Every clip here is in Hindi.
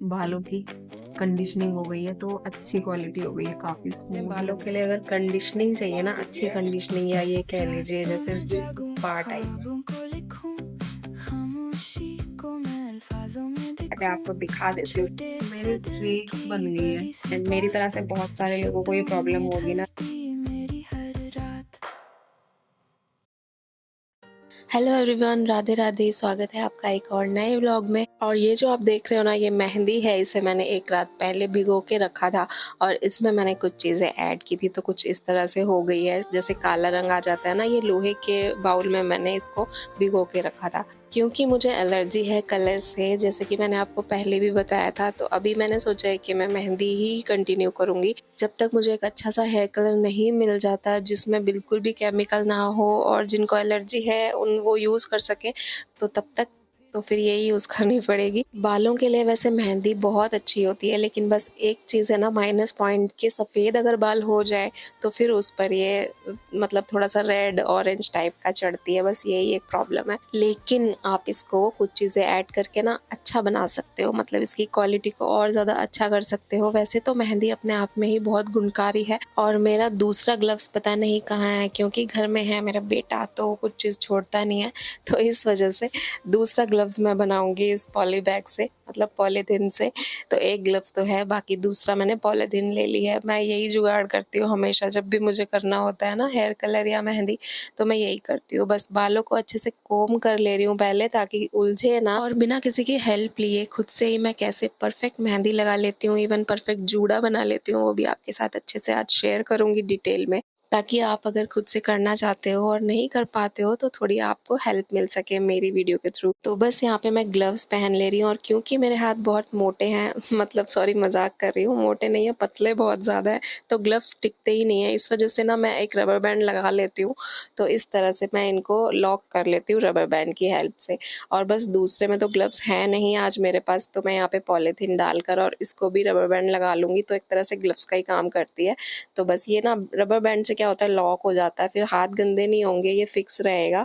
बालों की कंडीशनिंग हो गई है, तो अच्छी क्वालिटी हो गई है, काफी स्मूथ। बालों के लिए अगर कंडीशनिंग चाहिए ना, अच्छी कंडीशनिंग, या ये कह लीजिए जैसे स्पा टाइप, मैं आपको दिखा देती हूँ। मेरे स्ट्रीक्स बन गई है एंड मेरी तरह से बहुत सारे लोगों को ये प्रॉब्लम होगी ना। Hello everyone, Radhe Radhe. स्वागत है आपका एक और नए व्लॉग में। और ये जो आप देख रहे हो ना, ये मेहंदी है। इसे मैंने एक रात पहले भिगो के रखा था और इसमें मैंने कुछ चीज़ें ऐड की थी, तो कुछ इस तरह से हो गई है। जैसे काला रंग आ जाता है ना, ये लोहे के बाउल में मैंने इसको भिगो के रखा था क्योंकि मुझे एलर्जी है कलर से, जैसे कि मैंने आपको पहले भी बताया था। तो अभी मैंने सोचा है कि मैं मेहंदी ही कंटिन्यू करूँगी जब तक मुझे एक अच्छा सा हेयर कलर नहीं मिल जाता जिसमें बिल्कुल भी केमिकल ना हो और जिनको एलर्जी है उन वो यूज़ कर सके, तो तब तक तो फिर यही यूज़ करनी पड़ेगी। बालों के लिए वैसे मेहंदी बहुत अच्छी होती है, लेकिन बस एक चीज़ है ना माइनस पॉइंट, कि सफ़ेद अगर बाल हो जाए तो फिर उस पर ये मतलब थोड़ा सा रेड ऑरेंज टाइप का चढ़ती है, बस यही एक प्रॉब्लम है। लेकिन आप इसको कुछ चीज़ें ऐड करके ना अच्छा बना सकते हो, मतलब इसकी क्वालिटी को और ज़्यादा अच्छा कर सकते हो। वैसे तो मेहंदी अपने आप में ही बहुत गुणकारी है। और मेरा दूसरा ग्लव्स पता नहीं कहाँ है, क्योंकि घर में है मेरा बेटा तो कुछ चीज़ छोड़ता नहीं है, तो इस वजह से दूसरा ग्लव्स मैं बनाऊंगी इस पॉली बैग से, मतलब पॉलीथीन से। तो एक ग्लव्स तो है, बाकी दूसरा मैंने पॉलीथीन ले ली है। मैं यही जुगाड़ करती हूँ हमेशा, जब भी मुझे करना होता है ना हेयर कलर या मेहंदी, तो मैं यही करती हूँ। बस बालों को अच्छे से कोम कर ले रही हूँ पहले, ताकि उलझे ना, और बिना किसी की हेल्प लिए खुद से ही मैं कैसे परफेक्ट मेहंदी लगा लेती हूँ, इवन परफेक्ट जूड़ा बना लेती हूँ, वो भी आपके साथ अच्छे से आज शेयर करूंगी डिटेल में, ताकि आप अगर खुद से करना चाहते हो और नहीं कर पाते हो तो थोड़ी आपको हेल्प मिल सके मेरी वीडियो के थ्रू। तो बस यहाँ पे मैं ग्लव्स पहन ले रही हूँ, और क्योंकि मेरे हाथ बहुत मोटे हैं मतलब सॉरी मजाक कर रही हूँ, मोटे नहीं है, पतले बहुत ज़्यादा है, तो ग्लव्स टिकते ही नहीं है। इस वजह से ना मैं एक रबर बैंड लगा लेती हूँ, तो इस तरह से मैं इनको लॉक कर लेती हूँ रबर बैंड की हेल्प से। और बस दूसरे में तो ग्लव्स हैं नहीं आज मेरे पास, तो मैं यहाँ पे पॉलीथीन डालकर और इसको भी रबर बैंड लगा लूँगी, तो एक तरह से ग्लव्स का ही काम करती है। तो बस ये ना रबर बैंड से क्या होता है, लॉक हो जाता है, फिर हाथ गंदे नहीं होंगे, ये फिक्स रहेगा।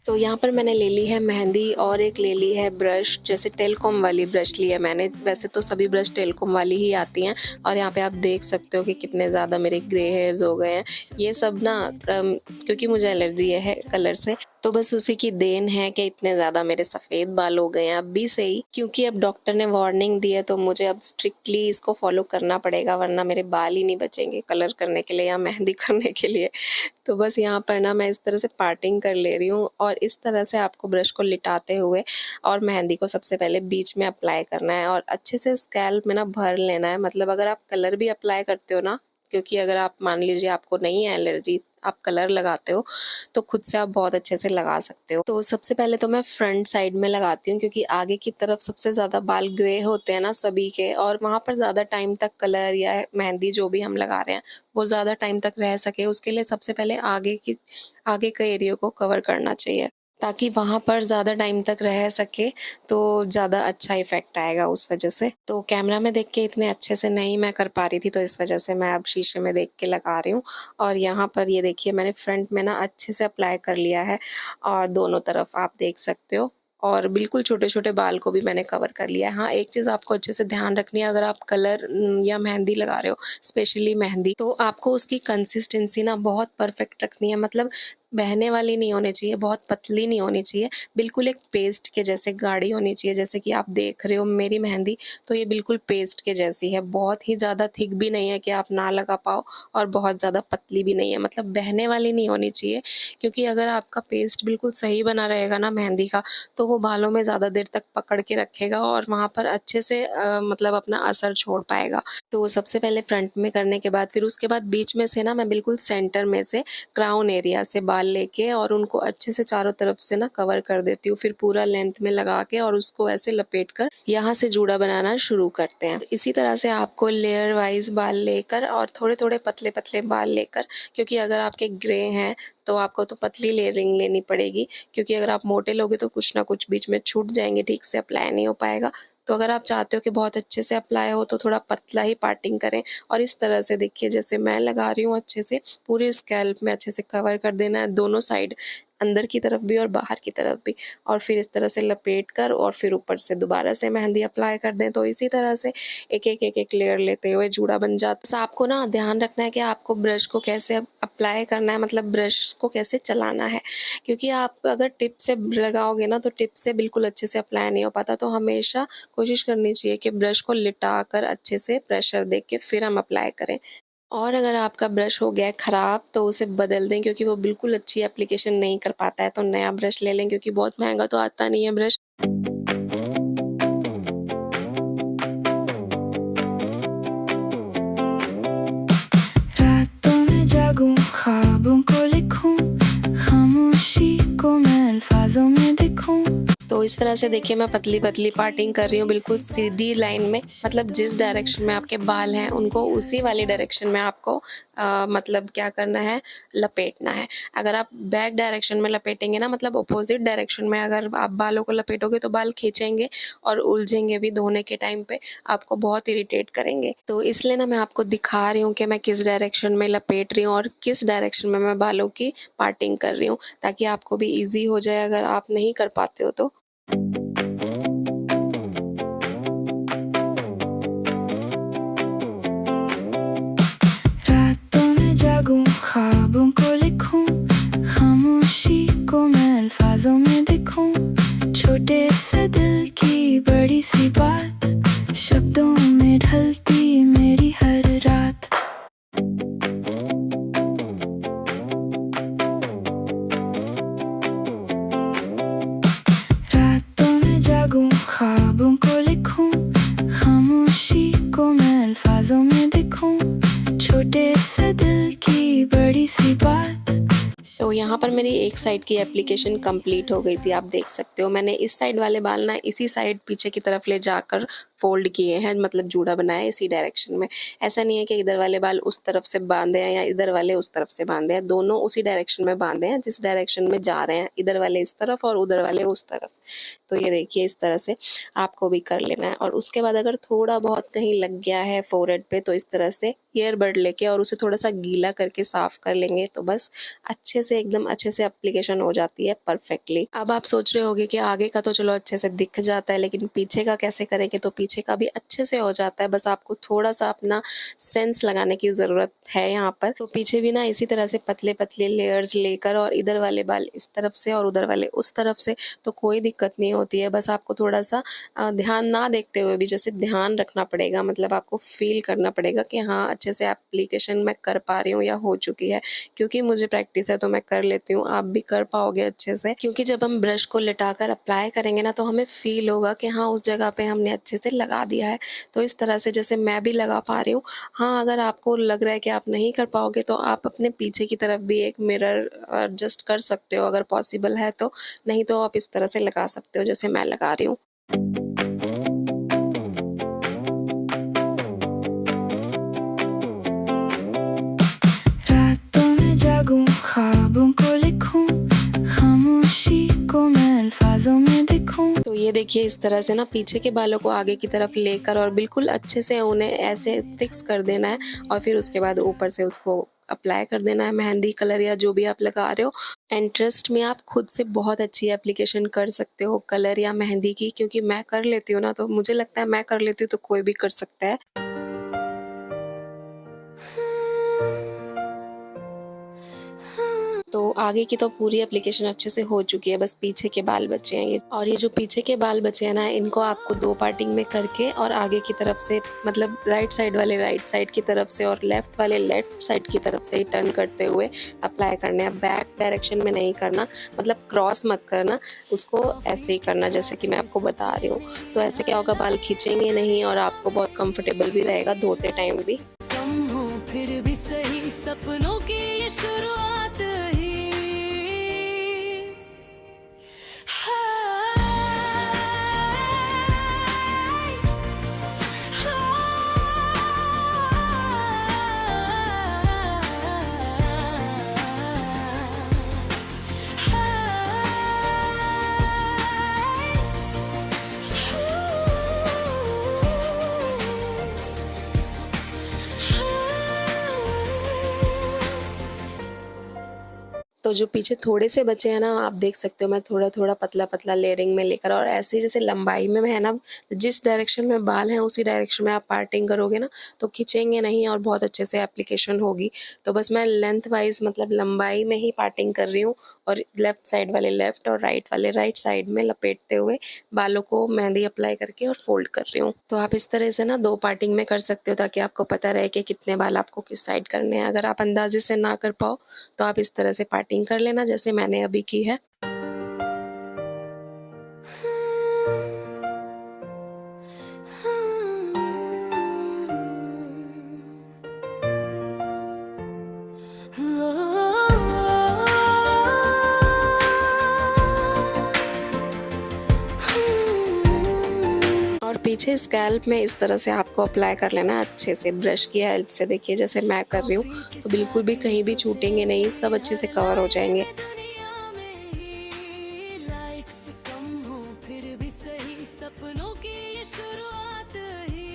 तो यहाँ पर मैंने ले ली है मेहंदी और एक ले ली है ब्रश, जैसे टेलकॉम वाली ब्रश ली है मैंने। वैसे तो सभी ब्रश टेलकॉम वाली ही आती हैं। और यहाँ पे आप देख सकते हो कि कितने ज़्यादा मेरे ग्रे हेयर्स हो गए हैं। ये सब ना क्योंकि मुझे एलर्जी है कलर से, तो बस उसी की देन है कि इतने ज़्यादा मेरे सफ़ेद बाल हो गए हैं अभी से ही, क्योंकि अब डॉक्टर ने वार्निंग दी है, तो मुझे अब स्ट्रिक्टली इसको फॉलो करना पड़ेगा, वरना मेरे बाल ही नहीं बचेंगे कलर करने के लिए या मेहंदी करने के लिए। तो बस यहाँ पर ना मैं इस तरह से पार्टिंग कर ले रही हूँ, और इस तरह से आपको ब्रश को लिटाते हुए और मेहंदी को सबसे पहले बीच में अप्लाई करना है, और अच्छे से स्कैल्प में ना भर लेना है। मतलब अगर आप कलर भी अप्लाई करते हो ना, क्योंकि अगर आप मान लीजिए आपको नहीं है एलर्जी, आप कलर लगाते हो, तो खुद से आप बहुत अच्छे से लगा सकते हो। तो सबसे पहले तो मैं फ्रंट साइड में लगाती हूँ, क्योंकि आगे की तरफ सबसे ज़्यादा बाल ग्रे होते हैं ना सभी के, और वहाँ पर ज़्यादा टाइम तक कलर या मेहंदी जो भी हम लगा रहे हैं वो ज़्यादा टाइम तक रह सके, उसके लिए सबसे पहले आगे के एरिया को कवर करना चाहिए, ताकि वहाँ पर ज़्यादा टाइम तक रह सके, तो ज़्यादा अच्छा इफ़ेक्ट आएगा उस वजह से। तो कैमरा में देख के इतने अच्छे से नहीं मैं कर पा रही थी, तो इस वजह से मैं अब शीशे में देख के लगा रही हूँ। और यहाँ पर ये देखिए मैंने फ्रंट में ना अच्छे से अप्लाई कर लिया है, और दोनों तरफ आप देख सकते हो, और बिल्कुल छोटे-छोटे बाल को भी मैंने कवर कर लिया है। हाँ, एक चीज़ आपको अच्छे से ध्यान रखनी है, अगर आप कलर या मेहंदी लगा रहे हो, स्पेशली मेहंदी, तो आपको उसकी कंसिस्टेंसी ना बहुत परफेक्ट रखनी है। मतलब बहने वाली नहीं होनी चाहिए, बहुत पतली नहीं होनी चाहिए, बिल्कुल एक पेस्ट के जैसे गाढ़ी होनी चाहिए। जैसे कि आप देख रहे हो मेरी मेहंदी, तो ये बिल्कुल पेस्ट के जैसी है, बहुत ही ज़्यादा थिक भी नहीं है कि आप ना लगा पाओ, और बहुत ज़्यादा पतली भी नहीं है, मतलब बहने वाली नहीं होनी चाहिए। क्योंकि अगर आपका पेस्ट बिल्कुल सही बना रहेगा ना मेहंदी का, तो वो बालों में ज़्यादा देर तक पकड़ के रखेगा, और वहाँ पर अच्छे से मतलब अपना असर छोड़ पाएगा। तो सबसे पहले फ्रंट में करने के बाद, फिर उसके बाद बीच में से ना मैं बिल्कुल सेंटर में से क्राउन एरिया से बाल लेके और उनको अच्छे से चारों तरफ से ना कवर कर देती हूँ, फिर पूरा लेंथ में लगा के और उसको ऐसे लपेट कर यहाँ से जूड़ा बनाना शुरू करते हैं। इसी तरह से आपको लेयर वाइज बाल लेकर और थोड़े थोड़े पतले पतले बाल लेकर, क्योंकि अगर आपके ग्रे हैं तो आपको तो पतली लेयरिंग लेनी पड़ेगी, क्योंकि अगर आप मोटे लोगे तो कुछ ना कुछ बीच में छूट जाएंगे, ठीक से अप्लाई नहीं हो पाएगा। तो अगर आप चाहते हो कि बहुत अच्छे से अप्लाई हो तो थोड़ा पतला ही पार्टिंग करें, और इस तरह से देखिए जैसे मैं लगा रही हूँ अच्छे से पूरे स्कैल्प में अच्छे से कवर कर देना है, दोनों साइड, अंदर की तरफ भी और बाहर की तरफ भी, और फिर इस तरह से लपेट कर और फिर ऊपर से दोबारा से मेहंदी अप्लाई कर दें। तो इसी तरह से एक लेयर लेते हुए जूड़ा बन जाता है। तो आपको ना ध्यान रखना है कि आपको ब्रश को कैसे अप्लाई करना है, मतलब ब्रश को कैसे चलाना है, क्योंकि आप अगर टिप से लगाओगे ना तो टिप से बिल्कुल अच्छे से अप्लाई नहीं हो पाता। तो हमेशा कोशिश करनी चाहिए कि ब्रश को लिटा कर अच्छे से प्रेशर दे के फिर हम अप्लाई करें। और अगर आपका ब्रश हो गया है ख़राब तो उसे बदल दें, क्योंकि वो बिल्कुल अच्छी एप्लीकेशन नहीं कर पाता है। तो नया ब्रश ले लें, क्योंकि बहुत महंगा तो आता नहीं है ब्रश। रातों में जागूं, ख्वाबों को लिखूं, खामोशी को मैं अल्फाजों में दिखूं। तो इस तरह से देखिए मैं पतली पतली पार्टिंग कर रही हूँ, बिल्कुल सीधी लाइन में, मतलब जिस डायरेक्शन में आपके बाल हैं उनको उसी वाली डायरेक्शन में आपको मतलब क्या करना है, लपेटना है। अगर आप बैक डायरेक्शन में लपेटेंगे ना, मतलब अपोजिट डायरेक्शन में अगर आप बालों को लपेटोगे तो बाल खींचेंगे और उलझेंगे भी, धोने के टाइम पे आपको बहुत इरिटेट करेंगे। तो इसलिए ना मैं आपको दिखा रही हूँ कि मैं किस डायरेक्शन में लपेट रही हूँ और किस डायरेक्शन में मैं बालों की पार्टिंग कर रही हूँ, ताकि आपको भी ईजी हो जाए अगर आप नहीं कर पाते हो तो। रातों में जागूं, ख्वाबों को लिखूं, खामोशी को मैं अल्फाजों में दिखूं। छोटे से दिल की बड़ी सी बात, शब्दों में ढलती मेरी हर रात। रातों में जागूं, ख्वाबों को लिखूं, खामोशी को मैं अल्फाजों में दिखूं। छोटे से दिल की बड़ी सी बात। तो यहाँ पर मेरी एक साइड की एप्लीकेशन कंप्लीट हो गई थी, आप देख सकते हो। मैंने इस साइड वाले बाल ना इसी साइड पीछे की तरफ ले जाकर फोल्ड किए हैं, मतलब जूड़ा बनाया इसी डायरेक्शन में। ऐसा नहीं है कि इधर वाले बाल उस तरफ से बांधे हैं या इधर वाले उस तरफ से बांधे हैं, दोनों उसी डायरेक्शन में बांधे हैं जिस डायरेक्शन में जा रहे हैं, इधर वाले इस तरफ और उधर वाले उस तरफ। तो ये देखिए इस तरह से आपको भी कर लेना है। और उसके बाद अगर थोड़ा बहुत कहीं लग गया है फोरहेड पे तो इस तरह से ईयरबड लेके और उसे थोड़ा सा गीला करके साफ कर लेंगे, तो बस अच्छे से एकदम अच्छे से एप्लीकेशन हो जाती है परफेक्टली। अब आप सोच रहे होगे कि आगे का तो चलो अच्छे से दिख जाता है, लेकिन पीछे का कैसे करेंगे? तो पीछे का भी अच्छे से हो जाता है, बस आपको थोड़ा सा अपना सेंस लगाने की ज़रूरत है यहाँ पर। तो पीछे भी ना इसी तरह से पतले पतले लेयर्स लेकर, और इधर वाले बाल इस तरफ से और उधर वाले उस तरफ से, तो कोई दिक्कत नहीं होती है। बस आपको थोड़ा सा ध्यान ना देखते हुए भी जैसे ध्यान रखना पड़ेगा, मतलब आपको फील करना पड़ेगा कि हाँ अच्छे से एप्लीकेशन मैं कर पा रही हूँ या हो चुकी है। क्योंकि मुझे प्रैक्टिस है तो मैं कर लेती हूँ, आप भी कर पाओगे अच्छे से। क्योंकि जब हम ब्रश को लिटाकर अप्लाई करेंगे ना तो हमें फील होगा कि हाँ उस जगह पे हमने अच्छे से लगा दिया है। तो इस तरह से जैसे मैं भी लगा पा रही हूँ। हाँ अगर आपको लग रहा है कि आप नहीं कर पाओगे तो आप अपने पीछे की तरफ भी एक मिरर एडजस्ट कर सकते हो अगर पॉसिबल है तो, नहीं तो आप इस तरह से लगा सकते हो जैसे मैं लगा रही हूँ। रातों में जागूं, ख्वाबों को लिखूं, खामोशी को मैं अल्फाजों में दिखूं। तो ये देखिए इस तरह से ना पीछे के बालों को आगे की तरफ लेकर और बिल्कुल अच्छे से उन्हें ऐसे फिक्स कर देना है, और फिर उसके बाद ऊपर से उसको अप्लाई कर देना है मेहंदी कलर या जो भी आप लगा रहे हो। एंड ट्रस्ट में आप खुद से बहुत अच्छी एप्लीकेशन कर सकते हो कलर या मेहंदी की, क्योंकि मैं कर लेती हूँ ना, तो मुझे लगता है मैं कर लेती हूँ तो कोई भी कर सकता है। तो आगे की तो पूरी एप्लीकेशन अच्छे से हो चुकी है, बस पीछे के बाल बचे हैं ये। और ये जो पीछे के बाल बचे हैं ना, इनको आपको 2 पार्टिंग में करके और आगे की तरफ से, मतलब राइट साइड वाले राइट साइड की तरफ से और लेफ्ट वाले लेफ्ट साइड की तरफ से ही टर्न करते हुए अप्लाई करने हैं। बैक डायरेक्शन में नहीं करना, मतलब क्रॉस मत करना, उसको ऐसे ही करना जैसे कि मैं आपको बता रही हूँ। तो ऐसे क्या होगा, बाल खींचेंगे नहीं और आपको बहुत कंफर्टेबल भी रहेगा धोते टाइम भी। कम हो फिर भी सही, सपनों की ये शुरुआत ही। तो जो पीछे थोड़े से बचे हैं ना, आप देख सकते हो मैं थोड़ा थोड़ा पतला पतला लेयरिंग में लेकर, और ऐसे जैसे लंबाई में है ना, जिस डायरेक्शन में बाल हैं उसी डायरेक्शन में आप पार्टिंग करोगे ना तो खिंचेंगे नहीं और बहुत अच्छे से एप्लीकेशन होगी। तो बस मैं लेंथ वाइज मतलब लंबाई में ही पार्टिंग कर रही हूँ, और लेफ्ट साइड वाले लेफ्ट और राइट वाले राइट साइड में लपेटते हुए बालों को मेहंदी अप्लाई करके और फोल्ड कर रही हूँ। तो आप इस तरह से ना 2 पार्टिंग में कर सकते हो, ताकि आपको पता रहे कि कितने बाल आपको किस साइड करने हैं। अगर आप अंदाजे से ना कर पाओ तो आप इस तरह से पार्टिंग कर लेना, जैसे मैंने अभी की है। और पीछे स्कैल्प में इस तरह से आपको अप्लाई कर लेना अच्छे से ब्रश की हेल्प से। देखिए जैसे मैं कर रही हूँ, तो बिल्कुल भी कहीं भी छूटेंगे नहीं, सब अच्छे से कवर हो जाएंगे। दुनिया में लाइक्स कम हो फिर भी सही, सपनों की ये शुरुआत ही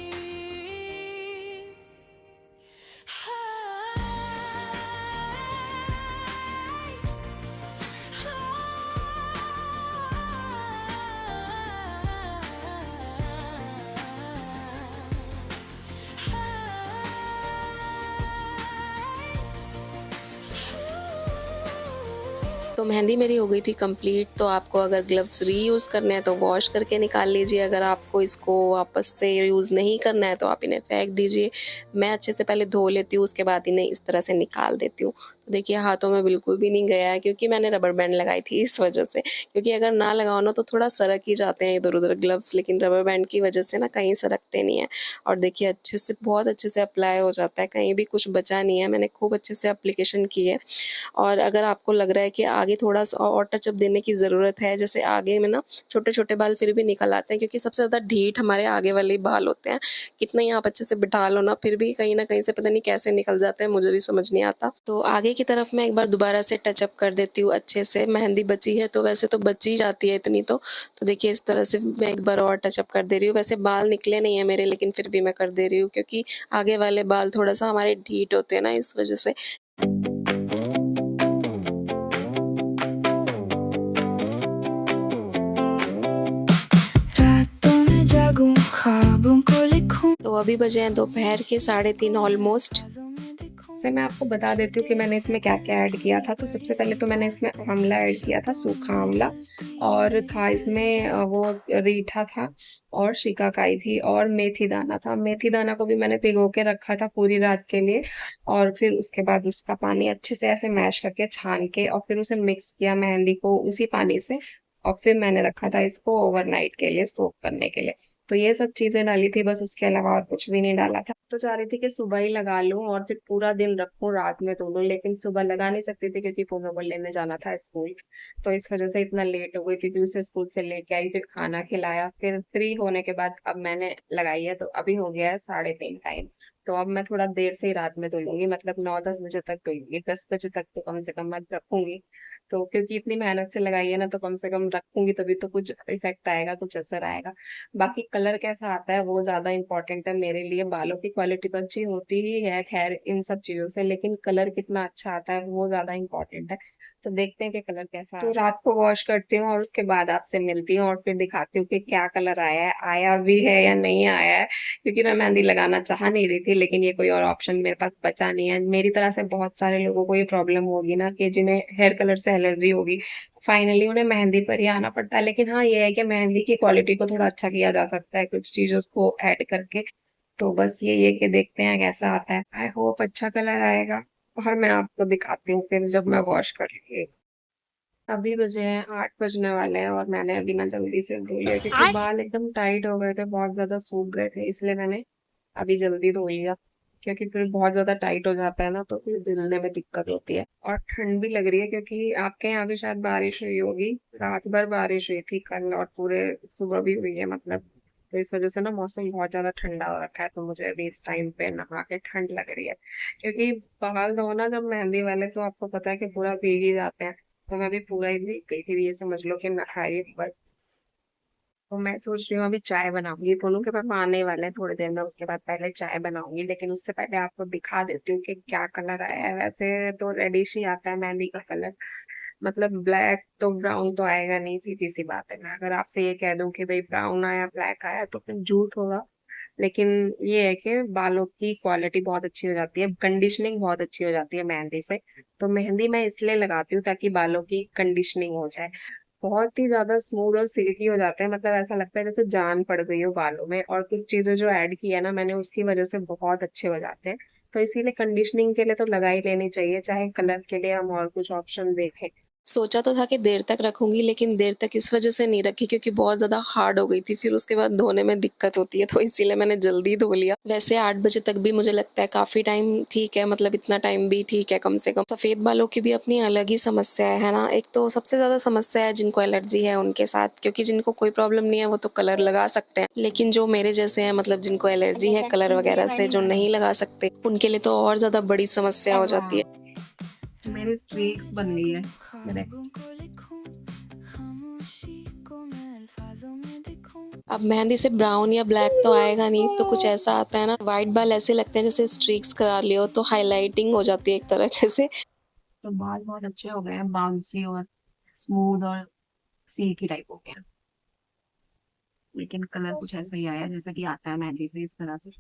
तो मेहंदी मेरी हो गई थी कंप्लीट। तो आपको अगर ग्लव्स रीयूज़ करने हैं तो वॉश करके निकाल लीजिए, अगर आपको इसको वापस से यूज़ नहीं करना है तो आप इन्हें फेंक दीजिए। मैं अच्छे से पहले धो लेती हूँ, उसके बाद इन्हें इस तरह से निकाल देती हूँ। तो देखिए हाथों में बिल्कुल भी नहीं गया है, क्योंकि मैंने रबर बैंड लगाई थी इस वजह से। क्योंकि अगर ना लगाओ ना तो थोड़ा सरक ही जाते हैं इधर उधर ग्लव्स, लेकिन रबर बैंड की वजह से ना कहीं सरकते नहीं हैं। और देखिए अच्छे से बहुत अच्छे से अप्लाई हो जाता है, कहीं भी कुछ बचा नहीं है, मैंने खूब अच्छे से एप्लीकेशन की है। और अगर आपको लग रहा है कि आगे थोड़ा-सा और टचअप देने की ज़रूरत है, जैसे आगे में ना छोटे-छोटे बाल फिर भी निकल आते हैं, क्योंकि सबसे ज़्यादा ढीठ हमारे आगे वाले ही बाल होते हैं। कितना ही आप अच्छे से बिठा लो ना, फिर भी कहीं न कहीं से पता नहीं कैसे निकल जाते हैं, मुझे भी समझ नहीं आता। तो आगे की तरफ मैं एक बार दोबारा से टचअप कर देती हूँ अच्छे से। मेहंदी बची है तो वैसे तो बच ही जाती है इतनी तो देखिए इस तरह से मैं एक बार और टचअप कर दे रही हूँ। वैसे बाल निकले नहीं है मेरे, लेकिन फिर भी मैं कर दे रही हूँ, क्योंकि आगे वाले बाल थोड़ा-सा हमारे ढीठ होते हैं ना, इस वजह से। रातों में जागूं ख्वाबों को लिखूं तो अभी बजे हैं दोपहर के 3:30 ऑलमोस्ट। ख्वाबों में देखूं से मैं आपको बता देती हूँ कि मैंने इसमें क्या-क्या ऐड किया था। तो सबसे पहले तो मैंने इसमें आंवला ऐड किया था, सूखा आंवला, और था इसमें वो रीठा था, और शिकाकाई थी, और मेथी दाना था। मेथी दाना को भी मैंने भिगो के रखा था पूरी रात के लिए, और फिर उसके बाद उसका पानी अच्छे से ऐसे मैश करके छान के और फिर उसे मिक्स किया मेहंदी को उसी पानी से, और फिर मैंने रखा था इसको ओवरनाइट के लिए सोक करने के लिए। तो ये सब चीज़ें डाली थी बस, उसके अलावा और कुछ भी नहीं डाला था। तो चाह रही थी कि सुबह ही लगा लूँ और फिर पूरा दिन रखूँ, रात में धो लूँ, लेकिन सुबह लगा नहीं सकती थी क्योंकि पूनम को लेने जाना था स्कूल। तो इस वजह से इतना लेट हो गई, क्योंकि उसे स्कूल से लेके आई, फिर खाना खिलाया, फिर फ्री होने के बाद अब मैंने लगाई है। तो अभी हो गया है 3:30 टाइम। तो अब मैं थोड़ा देर से ही रात में धुलूंगी, मतलब 9-10 बजे तक धुलूंगी, 10 बजे तक तो कम से कम मैं रखूंगी। तो क्योंकि इतनी मेहनत से लगाई है ना, तो कम से कम रखूंगी तभी तो कुछ इफेक्ट आएगा, कुछ असर आएगा। बाकी कलर कैसा आता है वो ज्यादा इंपॉर्टेंट है मेरे लिए। बालों की क्वालिटी तो अच्छी होती ही है खैर इन सब चीजों से, लेकिन कलर कितना अच्छा आता है वो ज्यादा इंपॉर्टेंट है। तो देखते हैं कि कलर कैसा तो रात को वॉश करती हूँ और उसके बाद आपसे मिलती हूँ और फिर दिखाती हूँ कि क्या कलर आया है, आया भी है या नहीं आया है। क्योंकि मैं मेहंदी लगाना चाह नहीं रही थी, लेकिन ये कोई और ऑप्शन मेरे पास बचा नहीं है। मेरी तरह से बहुत सारे लोगों को ये प्रॉब्लम होगी ना, कि जिन्हें हेयर कलर से एलर्जी होगी, फाइनली उन्हें मेहंदी पर ही आना पड़ता है। लेकिन हाँ ये है कि मेहंदी की क्वालिटी को थोड़ा अच्छा किया जा सकता है कुछ चीजों को ऐड करके। तो बस ये कि देखते हैं कैसा आता है। आई होप अच्छा कलर आएगा, और मैं आपको दिखाती हूँ फिर जब मैं वॉश कर लूंगी। अभी बजे हैं 8 बजने वाले हैं, और मैंने अभी ना जल्दी से धो लिया क्योंकि बाल एकदम टाइट हो गए थे, बहुत ज्यादा सूख गए थे, इसलिए मैंने अभी जल्दी धो लिया। क्योंकि फिर बहुत ज्यादा टाइट हो जाता है ना, तो फिर धुलने में दिक्कत होती है। और ठंड भी लग रही है, क्योंकि आपके यहाँ भी शायद बारिश हुई होगी। रात भर बारिश हुई थी कल, और पूरे सुबह भी हुई है मतलब। तो इस वजह से ना मौसम बहुत ज्यादा ठंडा हो रखा है, तो मुझे अभी इस टाइम पे नहा के ठंड लग रही है। क्योंकि बाल धोना जब मेहंदी वाले, तो आपको पता है कि पूरा भीग ही जाते हैं। तो मैं भी पूरा ही भीग गई थी, ये समझ लो कि नहाई बस। तो मैं सोच रही हूँ अभी चाय बनाऊंगी। बोलूँ के पापा आने वाले हैं थोड़ी देर में, उसके बाद पहले चाय बनाऊंगी। लेकिन उससे पहले आपको दिखा देती हूँ कि क्या कलर आया है। वैसे तो रेडिश ही आता है मेहंदी का कलर, मतलब ब्लैक तो ब्राउन तो आएगा नहीं, सीधी सी बात है। मैं अगर आपसे ये कह दूं कि भाई ब्राउन आया ब्लैक आया तो फिर झूठ होगा। लेकिन ये है कि बालों की क्वालिटी बहुत अच्छी हो जाती है, कंडीशनिंग बहुत अच्छी हो जाती है मेहंदी से। तो मेहंदी मैं इसलिए लगाती हूँ ताकि बालों की कंडीशनिंग हो जाए। बहुत ही ज्यादा स्मूथ और सिल्की हो जाते हैं, मतलब ऐसा लगता है जैसे जान पड़ गई हो बालों में। और कुछ चीजें जो ऐड की है ना मैंने, उसकी वजह से बहुत अच्छे हो जाते हैं। तो इसीलिए कंडीशनिंग के लिए तो लगा ही लेनी चाहिए, चाहे कलर के लिए हम और कुछ ऑप्शन देखें। सोचा तो था कि देर तक रखूंगी, लेकिन देर तक इस वजह से नहीं रखी क्योंकि बहुत ज़्यादा हार्ड हो गई थी, फिर उसके बाद धोने में दिक्कत होती है, तो इसीलिए मैंने जल्दी धो लिया। वैसे 8 बजे तक भी मुझे लगता है काफ़ी टाइम ठीक है, मतलब इतना टाइम भी ठीक है कम से कम। सफ़ेद बालों की भी अपनी अलग ही समस्या है ना। एक तो सबसे ज़्यादा समस्या है जिनको एलर्जी है उनके साथ, क्योंकि जिनको कोई प्रॉब्लम नहीं है वो तो कलर लगा सकते हैं, लेकिन जो मेरे जैसे हैं, मतलब जिनको एलर्जी है कलर वगैरह से, जो नहीं लगा सकते, उनके लिए तो और ज़्यादा बड़ी समस्या हो जाती है। मेरी स्ट्रीक्स बन गई है। मेरे ख्वाबों को लिखूं, खामोशी को मैं अल्फाजों में दिखूं। अब मेहंदी से ब्राउन या ब्लैक तो आएगा नहीं, तो कुछ ऐसा आता है ना, वाइट बाल ऐसे लगते हैं जैसे स्ट्रीक्स करा लियो, तो हाईलाइटिंग हो जाती है एक तरह से। तो बाल बहुत अच्छे हो गए हैं, बाउंसी और स्मूथ और सिल्की टाइप हो गया। लेकिन कलर कुछ ऐसा ही आया जैसा कि आता है मेहंदी से, इस तरह से।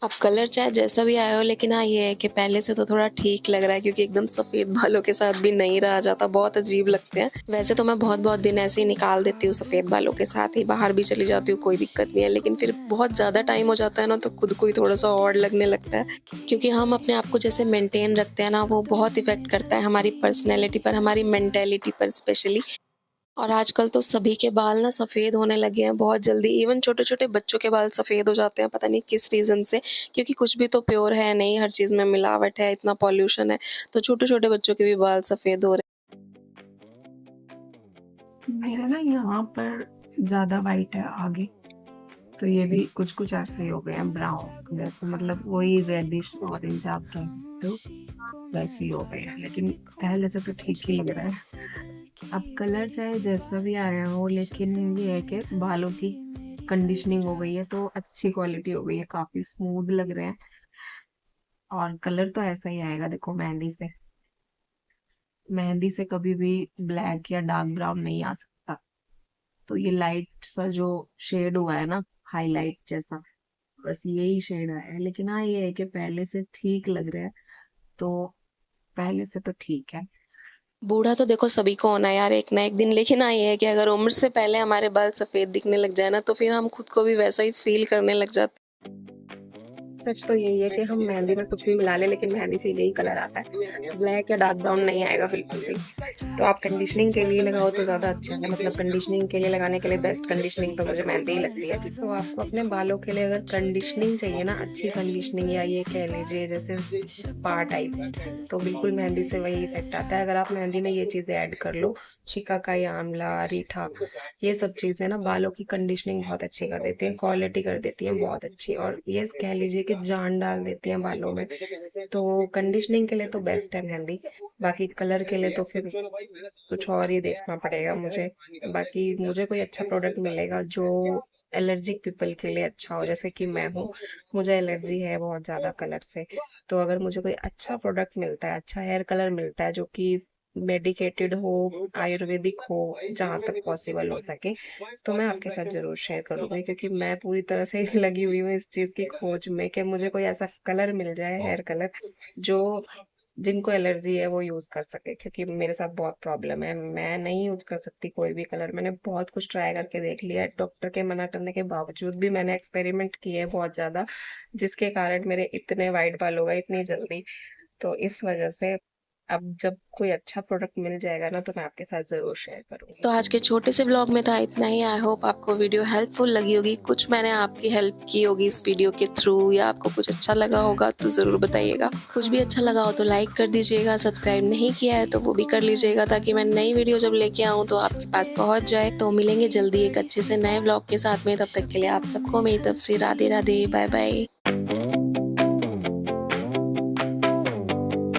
अब कलर चाहे जैसा भी आया हो, लेकिन हाँ ये है कि पहले से तो थोड़ा ठीक लग रहा है, क्योंकि एकदम सफेद बालों के साथ भी नहीं रहा जाता, बहुत अजीब लगते हैं। वैसे तो मैं बहुत बहुत दिन ऐसे ही निकाल देती हूँ सफेद बालों के साथ ही, बाहर भी चली जाती हूँ, कोई दिक्कत नहीं है। लेकिन फिर बहुत ज्यादा टाइम हो जाता है ना, तो खुद को ही थोड़ा सा ऑड लगने लगता है, क्योंकि हम अपने आप को जैसे मेंटेन रखते हैं ना, वो बहुत इफेक्ट करता है हमारी पर्सनैलिटी पर, हमारी मेंटेलिटी पर स्पेशली। और आजकल तो सभी के बाल ना सफ़ेद होने लगे हैं बहुत जल्दी, इवन छोटे-छोटे बच्चों के बाल सफ़ेद हो जाते हैं, पता नहीं किस रीज़न से, क्योंकि कुछ भी तो प्योर है नहीं, हर चीज़ में मिलावट है, इतना पॉल्यूशन है, तो छोटे-छोटे बच्चों के भी बाल सफ़ेद हो रहे मेरा ना यहाँ पर ज्यादा वाइट है आगे, तो ये भी कुछ कुछ ऐसे ही हो गए हैं ब्राउन जैसे, मतलब वही रेडिश ऑरेंज आप कह सकते हो, वैसे ही हो गए हैं। लेकिन पहले से तो ठीक ही लग रहा है। अब कलर चाहे जैसा भी आया हो, लेकिन ये है कि बालों की कंडीशनिंग हो गई है तो अच्छी क्वालिटी हो गई है, काफी स्मूथ लग रहे हैं। और कलर तो ऐसा ही आएगा, देखो मेहंदी से, मेहंदी से कभी भी ब्लैक या डार्क ब्राउन नहीं आ सकता। तो ये लाइट सा जो शेड हुआ है ना, हाईलाइट जैसा, बस यही शेड आया है। लेकिन हाँ ये है कि पहले से ठीक लग रहा है, तो पहले से तो ठीक है। बूढ़ा तो देखो सभी को होना है यार एक ना एक दिन, लेकिन हाँ ये है कि अगर उम्र से पहले हमारे बाल सफ़ेद दिखने लग जाए ना, तो फिर हम खुद को भी वैसा ही फील करने लग जाते सच तो यही है कि हम मेहंदी में कुछ भी मिला लें, लेकिन मेहंदी से यही कलर आता है, ब्लैक या डार्क ब्राउन नहीं आएगा बिल्कुल भी। तो आप कंडीशनिंग के लिए लगाओ तो ज्यादा अच्छा है, मतलब कंडीशनिंग के लिए लगाने के लिए बेस्ट कंडीशनिंग तो मुझे मेहंदी ही लगती है। तो आपको अपने बालों के लिए अगर कंडीशनिंग चाहिए ना, अच्छी कंडीशनिंग, या ये कह लीजिए जैसे स्पा टाइप, तो बिल्कुल मेहंदी से वही इफेक्ट आता है। अगर आप मेहंदी में ये चीजें ऐड कर लो, शिकाकाई, आंवला, रीठा, ये सब चीजें ना बालों की कंडीशनिंग बहुत अच्छी कर देती हैं, क्वालिटी कर देती हैं बहुत अच्छी, और ये कह लीजिए कि जान डाल देती हैं बालों में। तो कंडीशनिंग के लिए तो बेस्ट है मेहंदी। बाकी कलर के लिए तो फिर कुछ और ही देखना पड़ेगा मुझे। बाकी मुझे कोई अच्छा प्रोडक्ट मिलेगा जो एलर्जिक पीपल के लिए अच्छा हो, जैसे कि मैं हूँ, मुझे एलर्जी है बहुत ज्यादा कलर से। तो अगर मुझे कोई अच्छा प्रोडक्ट मिलता है, अच्छा हेयर कलर मिलता है जो कि मेडिकेटेड हो, आयुर्वेदिक हो, जहाँ तक पॉसिबल हो सके, तो मैं आपके साथ जरूर शेयर करूंगी, क्योंकि मैं पूरी तरह से लगी हुई हूँ इस चीज की खोज में कि मुझे कोई ऐसा कलर मिल जाए, हेयर कलर, जो जिनको एलर्जी है वो यूज कर सके। क्योंकि मेरे साथ बहुत प्रॉब्लम है, मैं नहीं यूज कर सकती कोई भी कलर। मैंने बहुत कुछ ट्राई करके देख लिया है, डॉक्टर के मना करने के बावजूद भी मैंने एक्सपेरिमेंट किए हैं बहुत ज्यादा, जिसके कारण मेरे इतने वाइट बाल हो गए इतनी जल्दी। तो इस वजह से अब जब कोई अच्छा प्रोडक्ट मिल जाएगा ना, तो मैं आपके साथ जरूर शेयर हैं। तो करूंगी। आज के छोटे से ब्लॉग में था इतना ही। आई होप आपको वीडियो हेल्पफुल लगी होगी, कुछ मैंने आपकी हेल्प की होगी इस वीडियो के थ्रू, या आपको कुछ अच्छा लगा होगा तो ज़रूर बताइएगा। कुछ भी अच्छा लगा हो तो लाइक कर दीजिएगा, सब्सक्राइब नहीं किया है तो वो भी कर लीजिएगा, ताकि मैं नई वीडियो जब लेके आऊँ तो आपके पास पहुँच जाए। तो मिलेंगे जल्दी एक अच्छे से नए ब्लॉग के साथ में, तब तक के लिए आप सबको मेरी तरफ से राधे राधे, बाय बाय।